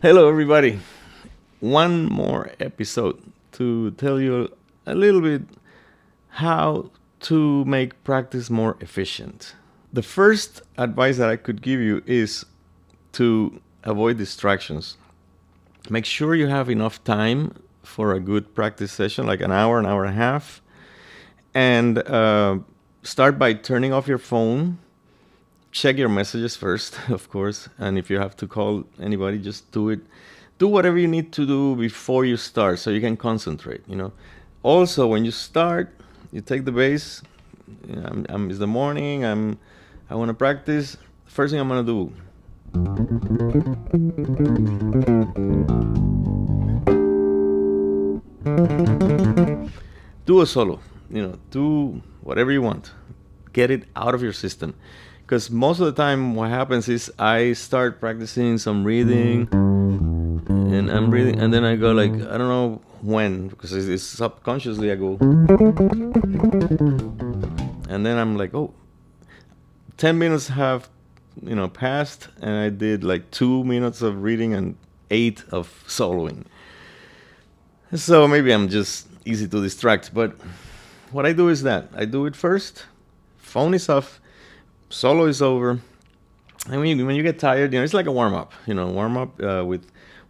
Hello, everybody. One more episode to tell you a little bit how to make practice more efficient. The first advice that I could give you is to avoid distractions. Make sure you have enough time for a good practice session, like an hour and a half, and start by turning off your phone. Check your messages first, of course, and if you have to call anybody, just do it. Do whatever you need to do before you start so you can concentrate. Also, when you start, you take the bass. It's the morning. I want to practice. First thing I'm gonna do. Do a solo. Do whatever you want. Get it out of your system. Because most of the time, what happens is I start practicing some reading, and I'm reading, and then I go like, I don't know when, because it's subconsciously I go, and then I'm like, oh, 10 minutes have, passed, and I did like 2 minutes of reading and 8 of soloing. So maybe I'm just easy to distract, but what I do is that I do it first, phone is off, solo is over, and when you get tired, it's like a warm up. Warm up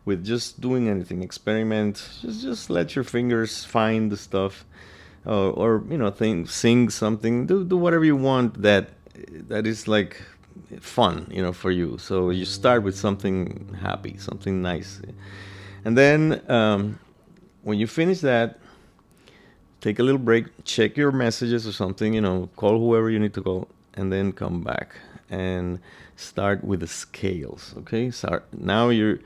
with just doing anything, experiment. Just let your fingers find the stuff, or sing something. Do whatever you want that is like fun, for you. So you start with something happy, something nice, and then when you finish that, take a little break, check your messages or something. Call whoever you need to call. And then come back and start with the scales. Okay, so now you're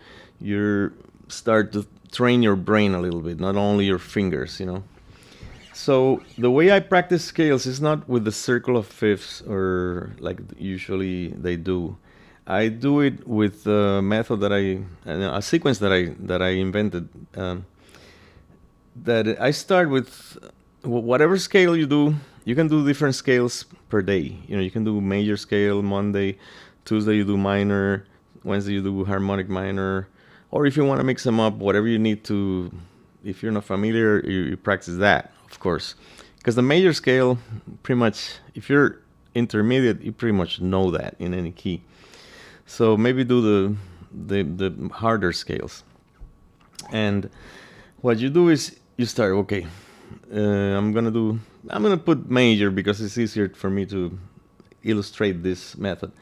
start to train your brain a little bit, not only your fingers. So the way I practice scales is not with the circle of fifths or like usually they do. I do it with a method a sequence that I invented. That I start with whatever scale you do. You can do different scales per day. You can do major scale Monday, Tuesday you do minor, Wednesday you do harmonic minor, or if you want to mix them up, whatever you need to. If you're not familiar, you practice that, of course, because the major scale, pretty much, if you're intermediate, you pretty much know that in any key. So maybe do the harder scales, and what you do is you start. Okay, I'm gonna put major because it's easier for me to illustrate this method.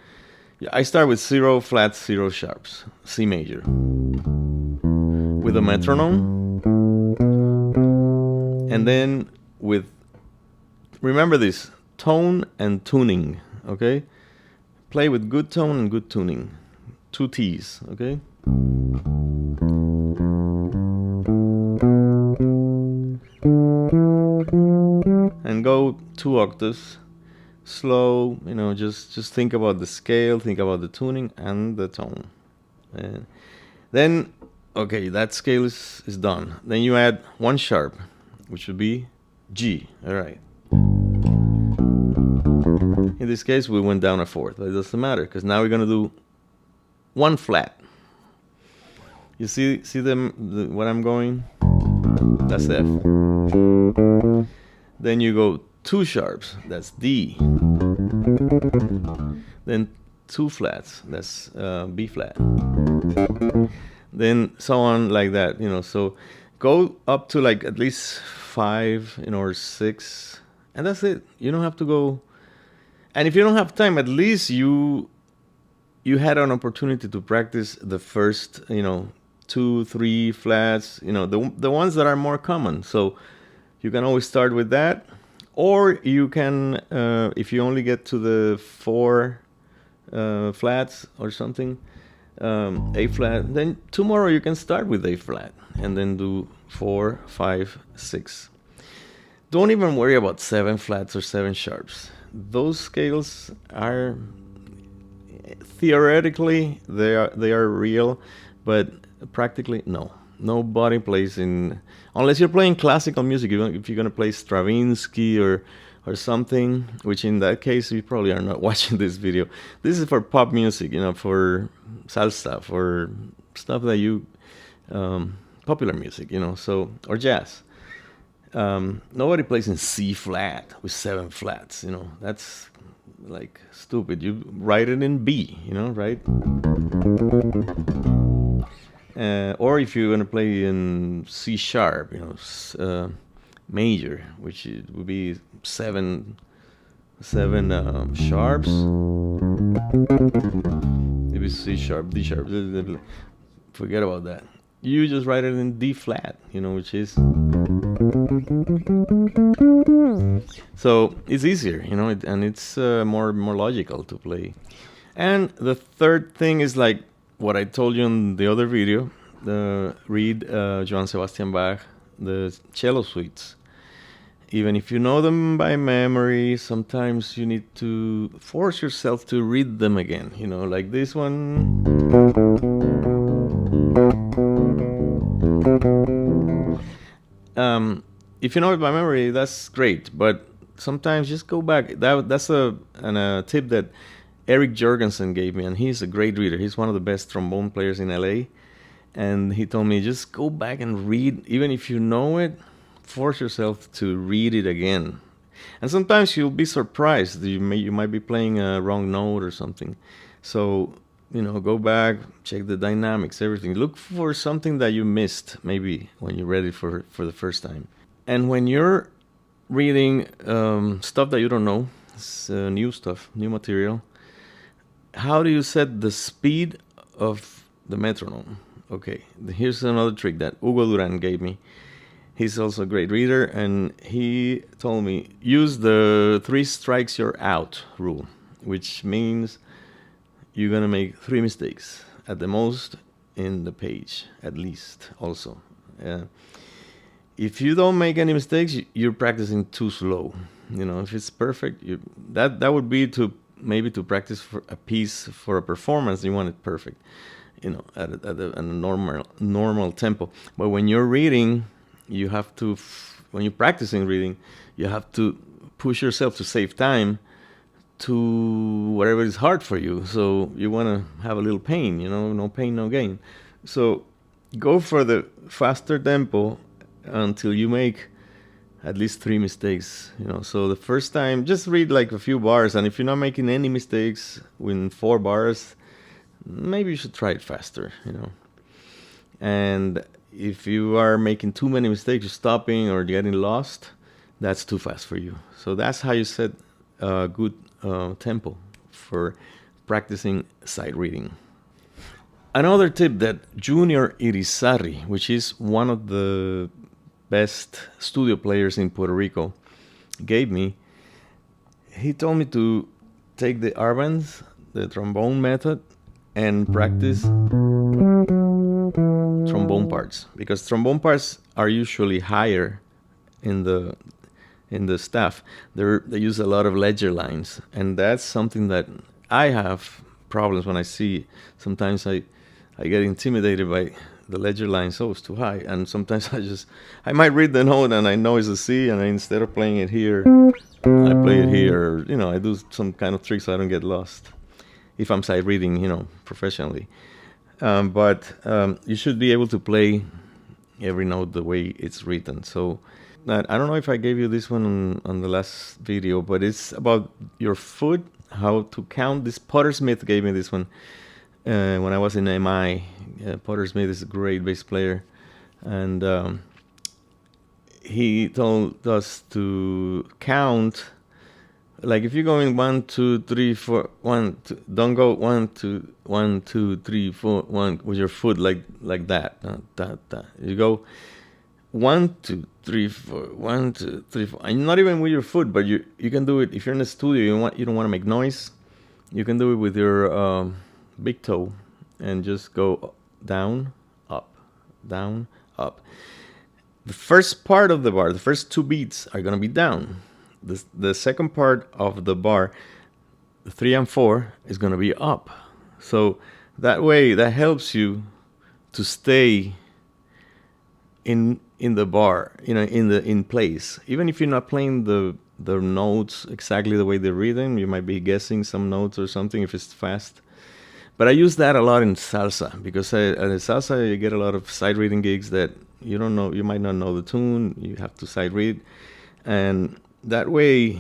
I start with 0 flats, 0 sharps, C major, with a metronome, and then remember this, tone and tuning, okay? Play with good tone and good tuning, 2 T's, okay? And go 2 octaves, slow. Just think about the scale, think about the tuning and the tone. And then, okay, that scale is done. Then you add 1 sharp, which would be G. All right. In this case, we went down a fourth, but it doesn't matter because now we're gonna do 1 flat. You see what I'm going? That's F. Then you go 2 sharps, that's D. Then 2 flats, that's B flat. Then so on like that, so go up to like at least 5, or 6, and that's it. You don't have to go. And if you don't have time, at least you had an opportunity to practice the first, 2, 3 flats, the ones that are more common. So you can always start with that, or you can, if you only get to the 4 flats or something, A flat, then tomorrow you can start with A flat and then do 4, 5, 6. Don't even worry about 7 flats or 7 sharps. Those scales are theoretically they are real, but practically no. Nobody plays in, unless you're playing classical music. If you're gonna play Stravinsky or something, which in that case you probably are not watching this video. This is for pop music, for salsa, for stuff that you popular music, so, or jazz. Nobody plays in C flat with 7 flats, that's like stupid. You write it in B, right? Or if you're gonna play in C sharp, major, which would be seven sharps. Maybe C sharp, D sharp. Forget about that. You just write it in D flat, which is, so it's easier, and it's more logical to play. And the third thing is like what I told you in the other video. Read Johann Sebastian Bach, the cello suites. Even if you know them by memory, sometimes you need to force yourself to read them again. Like this one. If you know it by memory, that's great. But sometimes just go back. That's a tip that Eric Jorgensen gave me, and he's a great reader. He's one of the best trombone players in LA. And he told me, just go back and read, even if you know it, force yourself to read it again. And sometimes you'll be surprised. You might be playing a wrong note or something. So, go back, check the dynamics, everything. Look for something that you missed, maybe, when you read it for the first time. And when you're reading stuff that you don't know, it's new stuff, new material, how do you set the speed of the metronome? Okay, here's another trick that Hugo Duran gave me. He's also a great reader, and he told me, use the 3 strikes you're out rule, which means you're gonna make 3 mistakes at the most in the page, at least. Also, if you don't make any mistakes, you're practicing too slow. If it's perfect, that would be to practice for a piece for a performance. You want it perfect, at a normal tempo. But when you're reading, you have to, when you're practicing reading, you have to push yourself to save time to whatever is hard for you. So you want to have a little pain, no pain, no gain. So go for the faster tempo until you make at least 3 mistakes, So the first time, just read like a few bars, and if you're not making any mistakes within 4 bars, maybe you should try it faster, And if you are making too many mistakes, you're stopping or getting lost, that's too fast for you. So that's how you set a good tempo for practicing sight reading. Another tip that Junior Irizarry, which is one of the best studio players in Puerto Rico, gave me, he told me to take the arbands, the trombone method, and practice trombone parts, because trombone parts are usually higher in the staff. They use a lot of ledger lines, and that's something that I have problems when I see. Sometimes I get intimidated by the ledger line, so it's too high, and sometimes I might read the note and I know it's a C, and instead of playing it here, I play it here. I do some kind of tricks so I don't get lost if I'm sight reading, professionally. But you should be able to play every note the way it's written. So I don't know if I gave you this one on the last video, but it's about your foot, how to count. This Potter Smith gave me this one when I was in MI. Potter Smith is a great bass player, and he told us to count. Like if you're going 1, 2, 3, 4, 1, 2, don't go 1, 2, 1, 2, 3, 4, 1 with your foot like that. You go 1, 2, 3, 4, 1, 2, 3, 4. And not even with your foot, but you can do it if you're in the studio. You don't want to make noise. You can do it with your big toe and just go down, up, down, up. The first part of the bar, the first 2 beats are gonna be down. The second part of the bar, 3 and 4, is going to be up. So that way, that helps you to stay in the bar, in place. Even if you're not playing the notes exactly the way they're written, you might be guessing some notes or something if it's fast. But I use that a lot in salsa because in salsa you get a lot of sight reading gigs that you don't know, you might not know the tune, you have to sight read, and that way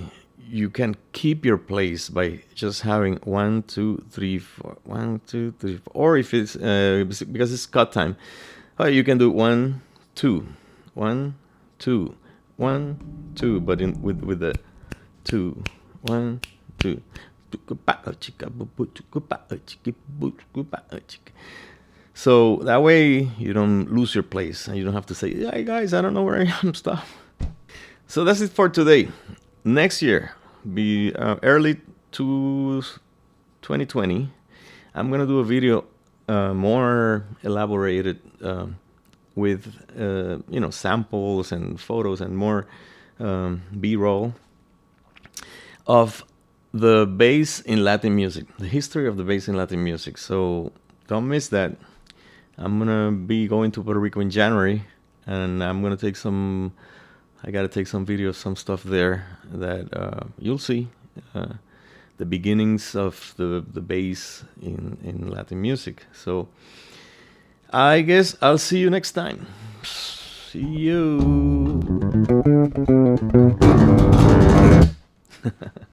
you can keep your place by just having 1, 2, 3, 4, 1, 2, 3, 4. Or if it's because it's cut time, you can do 1, 2, 1, 2, 1, 2, but with the 2, 1, 2. So that way you don't lose your place and you don't have to say, "Hey guys, I don't know where I am." Stop. So that's it for today. Next year, be early to 2020, I'm gonna do a video more elaborated with samples and photos and more B-roll of the bass in Latin music, the history of the bass in Latin music. So don't miss that. I'm gonna be going to Puerto Rico in January, and I gotta take some videos, some stuff there that you'll see the beginnings of the bass in Latin music. So I guess I'll see you next time. See you.